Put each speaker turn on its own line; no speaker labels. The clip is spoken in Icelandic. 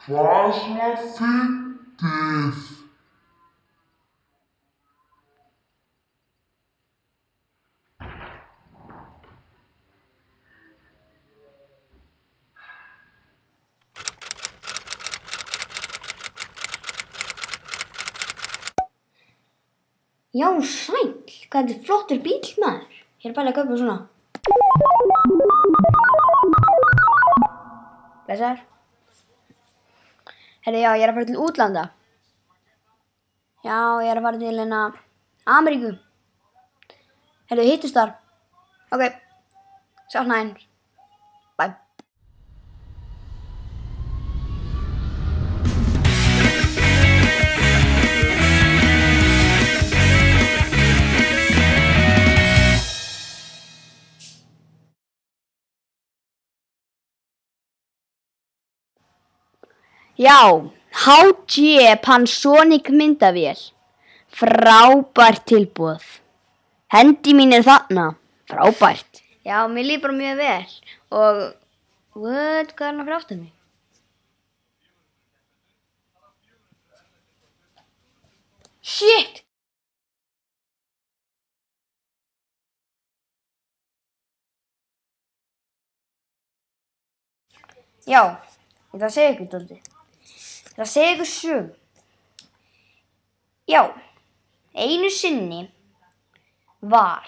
Hvað svona fyndið?
Já, sæll, hvað þetta er flottur bíll, maður. Ég er bara að kaupa svona. Blessaður. Herri, já, ég er að fara til útlanda. Já, ég er að fara til Ameríku. Herri, hittust þar. Ok, sakna þín. Bye. Já, HG Panasonic myndavél. Frábært tilboð. Hendi mín er þarna. Frábært. Já, mér líður bara mjög vel. Og, hvað er hann að fyrir mig? Shit! Já, ég ætla að segja ykkur dálítið. Ég ætla að segja ykkur sögu. Já, einu sinni var